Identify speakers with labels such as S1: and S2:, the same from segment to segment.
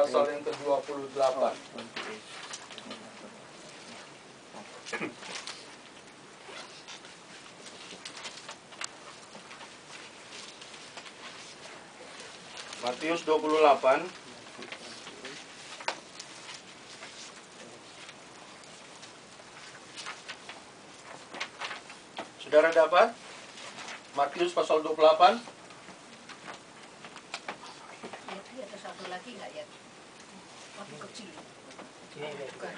S1: pasal yang ke-28. Matius 28. Saudara dapat? Matius pasal 28.
S2: Ada satu lagi nggak ya? Waktu kecil. Bukan.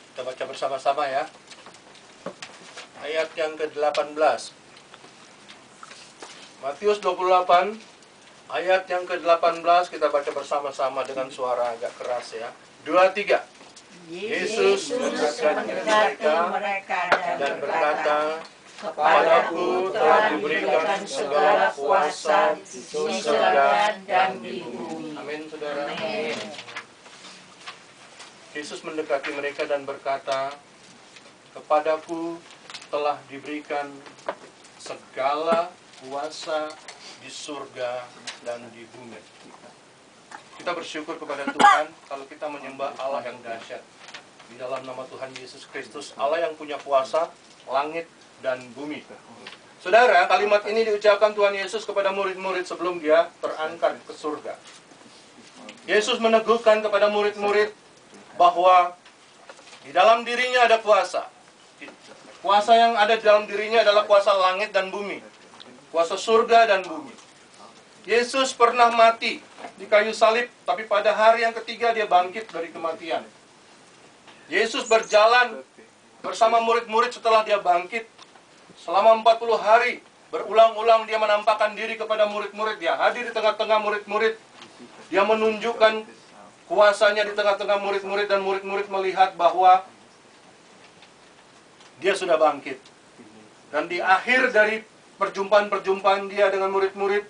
S1: Kita baca bersama-sama ya. Ayat yang ke-18. Matius 28 ayat yang ke-18 kita baca bersama-sama dengan suara agak keras ya. 2, 3. Yesus mendekati mereka dan berkata, "Kepadaku telah diberikan segala kuasa di surga dan di bumi." Amin, saudara.
S2: Amin.
S1: Yesus mendekati mereka dan berkata, "Kepadaku telah diberikan segala kuasa di surga dan di bumi." Kita bersyukur kepada Tuhan kalau kita menyembah Allah yang dahsyat. Di dalam nama Tuhan Yesus Kristus, Allah yang punya kuasa langit dan bumi. Saudara, kalimat ini diucapkan Tuhan Yesus kepada murid-murid sebelum dia terangkat ke surga. Yesus meneguhkan kepada murid-murid bahwa di dalam dirinya ada kuasa. Kuasa yang ada di dalam dirinya adalah kuasa langit dan bumi. Kuasa surga dan bumi. Yesus pernah mati di kayu salib, tapi pada hari yang ketiga dia bangkit dari kematian. Yesus berjalan bersama murid-murid setelah dia bangkit. Selama 40 hari, berulang-ulang dia menampakkan diri kepada murid-murid. Dia hadir di tengah-tengah murid-murid. Dia menunjukkan kuasanya di tengah-tengah murid-murid, dan murid-murid melihat bahwa dia sudah bangkit. Dan di akhir dari perjumpaan-perjumpaan dia dengan murid-murid,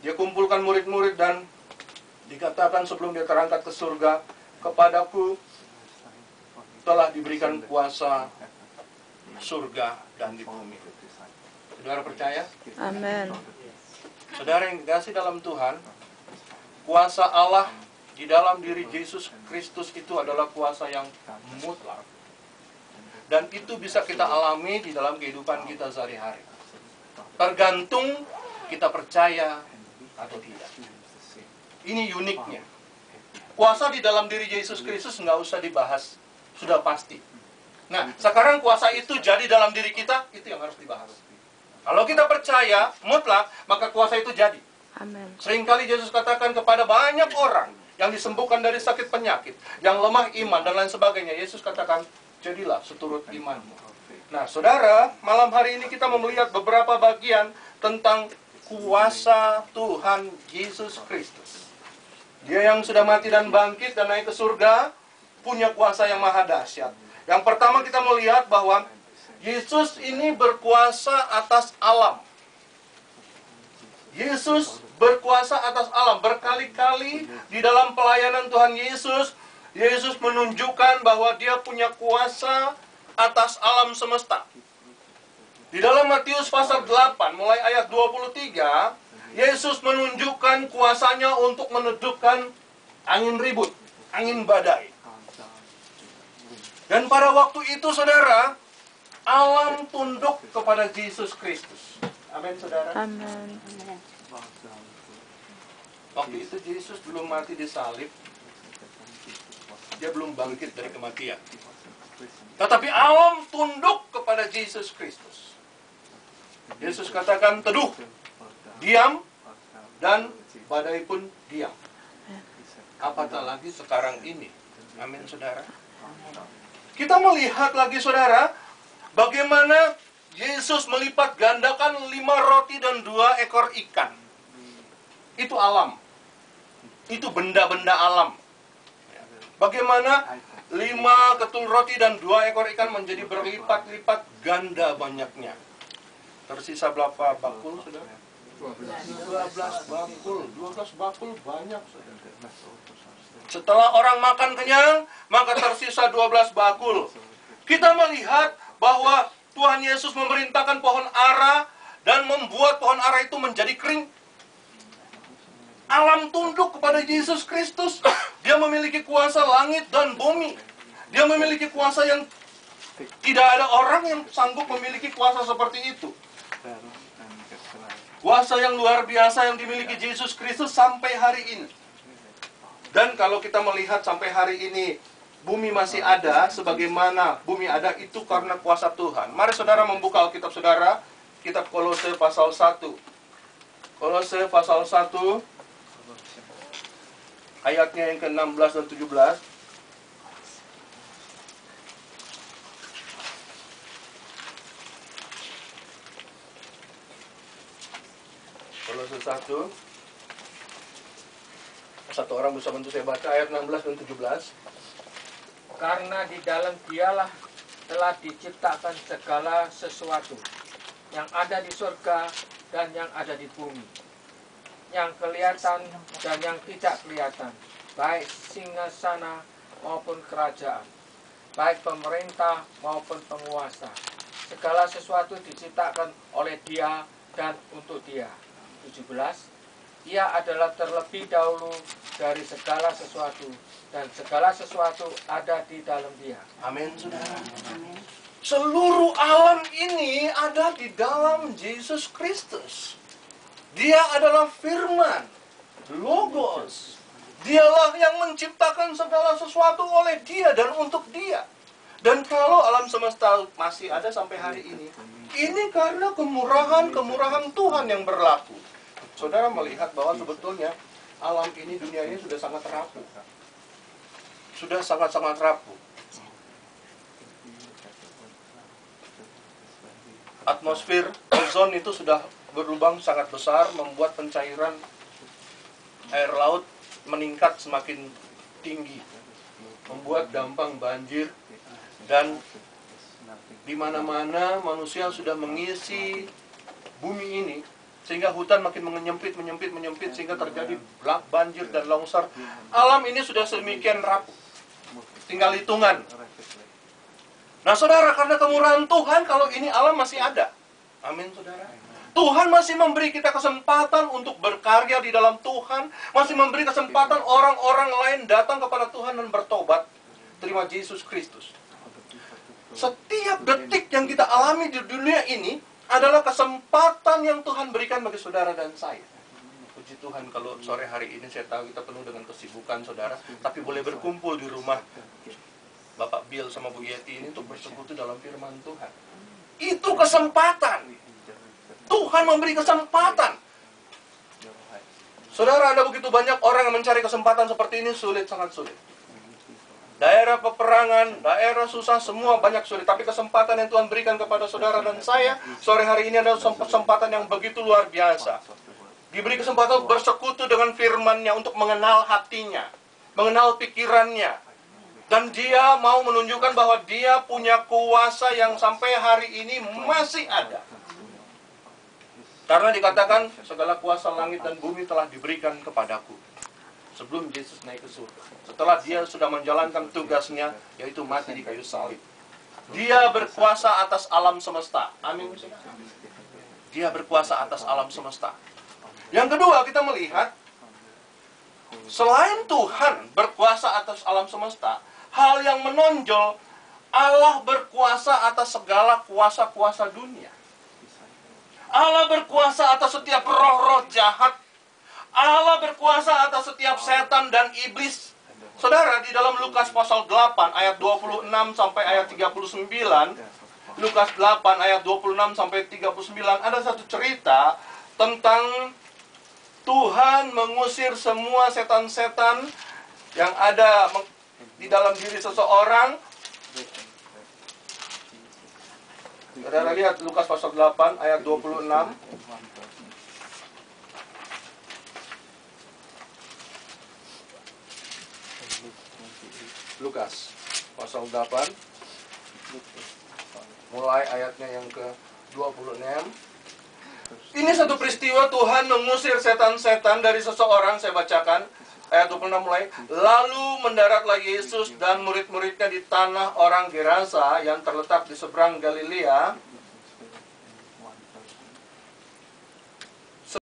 S1: dia kumpulkan murid-murid dan dikatakan sebelum dia terangkat ke surga, "Kepadaku telah diberikan kuasa surga dan di bumi." Saudara percaya?
S3: Amin.
S1: Saudara yang dikasih dalam Tuhan, kuasa Allah di dalam diri Yesus Kristus itu adalah kuasa yang mutlak. Dan itu bisa kita alami di dalam kehidupan kita sehari-hari. Tergantung kita percaya atau tidak. Ini uniknya. Kuasa di dalam diri Yesus Kristus nggak usah dibahas. Sudah pasti. Nah, sekarang kuasa itu jadi dalam diri kita, itu yang harus dibahas. Kalau kita percaya mutlak, maka kuasa itu jadi.
S3: Amin.
S1: Seringkali Yesus katakan kepada banyak orang yang disembuhkan dari sakit penyakit, yang lemah iman dan lain sebagainya, Yesus katakan, "Jadilah seturut imanmu." Nah, saudara, malam hari ini kita melihat beberapa bagian tentang kuasa Tuhan Yesus Kristus. Dia yang sudah mati dan bangkit dan naik ke surga, punya kuasa yang maha dahsyat. Yang pertama kita melihat bahwa Yesus ini berkuasa atas alam. Yesus berkuasa atas alam. Berkali-kali di dalam pelayanan Tuhan Yesus, Yesus menunjukkan bahwa dia punya kuasa atas alam semesta. Di dalam Matius pasal 8, mulai ayat 23, Yesus menunjukkan kuasanya untuk menedupkan angin ribut, angin badai. Dan pada waktu itu, saudara, alam tunduk kepada Yesus Kristus. Amin, saudara.
S3: Amin.
S1: Waktu itu Yesus belum mati di salib. Dia belum bangkit dari kematian. Tetapi alam tunduk kepada Yesus Kristus. Yesus katakan, "Teduh, diam," dan badai pun diam. Apatah lagi sekarang ini. Amin, saudara. Kita melihat lagi, saudara, bagaimana Yesus melipat gandakan 5 roti dan 2 ekor ikan. Itu alam. Itu benda-benda alam. Bagaimana 5 ketul roti dan 2 ekor ikan menjadi berlipat-lipat ganda banyaknya. Tersisa berapa bakul, saudara? 12 bakul. 12 bakul banyak, saudara. Setelah orang makan kenyang, maka tersisa 12 bakul. Kita melihat bahwa Tuhan Yesus memerintahkan pohon ara dan membuat pohon ara itu menjadi kering. Alam tunduk kepada Yesus Kristus. Dia memiliki kuasa langit dan bumi. Dia memiliki kuasa yang tidak ada orang yang sanggup memiliki kuasa seperti itu. Kuasa yang luar biasa yang dimiliki Yesus Kristus sampai hari ini. Dan kalau kita melihat sampai hari ini, bumi masih ada, sebagaimana bumi ada itu karena kuasa Tuhan. Mari saudara membuka Alkitab saudara, kitab Kolose pasal 1. Kolose pasal 1, ayatnya yang ke-16 dan 17. Kolose 1. Satu orang bisa bantu saya baca ayat 16 dan 17.
S3: Karena di dalam Dialah telah diciptakan segala sesuatu yang ada di surga dan yang ada di bumi, yang kelihatan dan yang tidak kelihatan, baik singgasana maupun kerajaan, baik pemerintah maupun penguasa. Segala sesuatu diciptakan oleh Dia dan untuk Dia. 17. Ia adalah terlebih dahulu dari segala sesuatu, dan segala sesuatu ada di dalam Dia.
S1: Amin, saudara. Seluruh alam ini ada di dalam Yesus Kristus. Dia adalah firman, Logos. Dialah yang menciptakan segala sesuatu oleh Dia dan untuk Dia. Dan kalau alam semesta masih ada sampai hari ini karena kemurahan Tuhan yang berlaku. Saudara melihat bahwa sebetulnya alam ini, dunia ini sudah sangat rapuh. Sudah sangat-sangat rapuh. Atmosfer ozon itu sudah berlubang sangat besar, membuat pencairan air laut meningkat semakin tinggi, membuat gampang banjir, dan di mana-mana manusia sudah mengisi bumi ini, sehingga hutan makin menyempit, sehingga terjadi banjir dan longsor. Alam ini sudah sedemikian rapuh, tinggal hitungan. Nah saudara, karena kemurahan Tuhan, kalau ini alam masih ada. Amin saudara. Tuhan masih memberi kita kesempatan untuk berkarya di dalam Tuhan, masih memberi kesempatan orang-orang lain datang kepada Tuhan dan bertobat, terima Yesus Kristus. Setiap detik yang kita alami di dunia ini adalah kesempatan yang Tuhan berikan bagi saudara dan saya. Puji Tuhan kalau sore hari ini saya tahu kita penuh dengan kesibukan saudara, tapi boleh berkumpul di rumah Bapak Bill sama Bu Yeti ini untuk bersekutu dalam firman Tuhan. Itu kesempatan. Tuhan memberi kesempatan. Saudara, ada begitu banyak orang yang mencari kesempatan seperti ini, sulit, sangat sulit. Daerah peperangan, daerah susah, semua banyak sulit. Tapi kesempatan yang Tuhan berikan kepada saudara dan saya sore hari ini adalah kesempatan yang begitu luar biasa. Diberi kesempatan untuk bersekutu dengan firman-Nya, untuk mengenal hatinya, mengenal pikirannya. Dan Dia mau menunjukkan bahwa Dia punya kuasa yang sampai hari ini masih ada. Karena dikatakan segala kuasa langit dan bumi telah diberikan kepadaku. Sebelum Yesus naik ke surga, setelah Dia sudah menjalankan tugasnya, yaitu mati di kayu salib. Dia berkuasa atas alam semesta. Amin. Dia berkuasa atas alam semesta. Yang kedua, kita melihat selain Tuhan berkuasa atas alam semesta, hal yang menonjol, Allah berkuasa atas segala kuasa-kuasa dunia. Allah berkuasa atas setiap roh-roh jahat. Allah berkuasa atas setiap setan dan iblis. Saudara, di dalam Lukas pasal 8 ayat 26 sampai ayat 39, Lukas 8 ayat 26 sampai 39, ada satu cerita tentang Tuhan mengusir semua setan-setan yang ada di dalam diri seseorang. Saudara lihat Lukas pasal 8 ayat 26. Lukas pasal 8 mulai ayatnya yang ke-26. Ini satu peristiwa Tuhan mengusir setan-setan dari seseorang. Saya bacakan ayat 26 mulai. Lalu mendaratlah Yesus dan murid-muridnya di tanah orang Gerasa yang terletak di seberang Galilea.